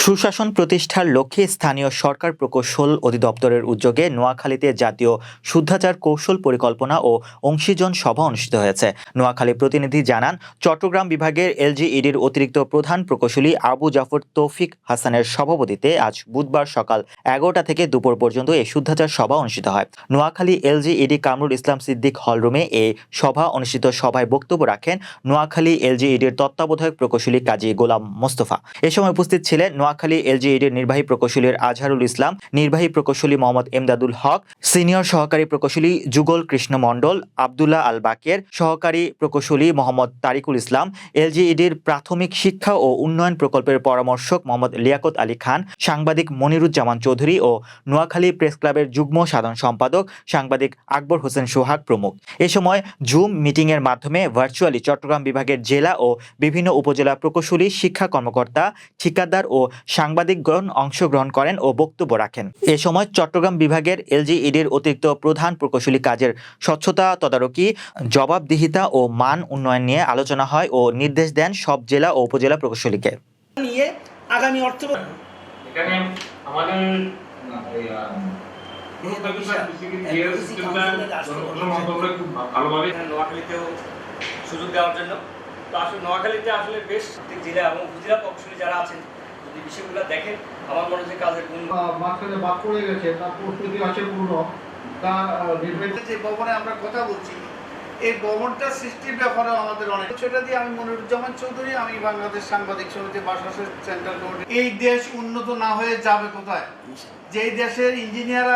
সুশাসন প্রতিষ্ঠার লক্ষ্যে স্থানীয় সরকার প্রকৌশল অধিদপ্তরের উদ্যোগে নোয়াখালীতে জাতীয় শুদ্ধাচার কৌশল পরিকল্পনা ও অংশীজন সভা অনুষ্ঠিত হয়েছে। নোয়াখালী প্রতিনিধি জানান, চট্টগ্রাম বিভাগের এলজিইডির অতিরিক্ত প্রধান প্রকৌশলী আবু জাফর তৌফিক হাসানের সভাপতিত্বে আজ বুধবার সকাল 11টা থেকে দুপুর পর্যন্ত এই শুদ্ধাচার সভা অনুষ্ঠিত হয়। নোয়াখালী এলজিইডি কামরুল ইসলাম সিদ্দিক হলরুমে এই সভা অনুষ্ঠিত সভায় বক্তব্য রাখেন নোয়াখালী এলজিইডির তত্ত্বাবধায়ক প্রকৌশলী কাজী গোলাম মোস্তফা। এ সময় উপস্থিত ছিলেন নোয়াখালী এলজিইডির নির্বাহী প্রকৌশলী আজহারুল ইসলাম, নির্বাহী প্রকৌশলী মোহাম্মদ এমদাদুল হক, সিনিয়র সহকারী প্রকৌশলী যুগল কৃষ্ণ মণ্ডল, আবদুল্লাহ আল বাকের, সহকারী প্রকৌশলী মোহাম্মদ তারিকুল ইসলাম, এলজিইডির প্রাথমিক শিক্ষা ও উন্নয়ন প্রকল্পের পরামর্শক মোহাম্মদ লিয়াকত আলী খান, সাংবাদিক মনিরুজ্জামান চৌধুরী ও নোয়াখালী প্রেস ক্লাবের যুগ্ম সাধারণ সম্পাদক সাংবাদিক আকবর হোসেন সোহাগ প্রমুখ। এ সময় জুম মিটিংয়ের মাধ্যমে ভার্চুয়ালি চট্টগ্রাম বিভাগের জেলা ও বিভিন্ন উপজেলা প্রকৌশলী, শিক্ষা কর্মকর্তা, ঠিকাদার ও সাংবাদিকগণ অংশগ্রহণ করেন ও বক্তব্য রাখেন। এ সময় চট্টগ্রাম বিভাগের এলজিইডির অতিরিক্ত প্রধান প্রকৌশলী কাজের স্বচ্ছতা তদারকি, জবাবদিহিতা ও মান উন্নয়ন নিয়ে আলোচনা হয় ও নির্দেশ দেন সব জেলা ও উপজেলা প্রকৌশলীকে। নিয়ে আগামী অর্থ এখানে আমাদের নোয়াখালীতেও সুযোগ দেওয়ার জন্য তো আসলে নোয়াখালীতে আসলে বেশ জেলা এবং উপজেলা প্রকৌশলী যারা আছেন যদি বিষয়গুলো দেখেন, আমার মনে হয় কাজের গুণ মাঝখানে বাদ পড়ে গেছে, তার প্রস্তুতি আছে পূর্ণ। তার যে ভবনে আমরা কথা বলছি, এই ভবনটা সৃষ্টির ব্যাপারেও আমাদের অনেক সেটা দিয়ে আমি মনিরুজ্জামান চৌধুরী, আমি বাংলাদেশ সাংবাদিক সমিতি বাংলাদেশ সেন্ট্রাল কমিটি। এই দেশ উন্নত না হয়ে যাবে কোথায়? যেই দেশের ইঞ্জিনিয়ার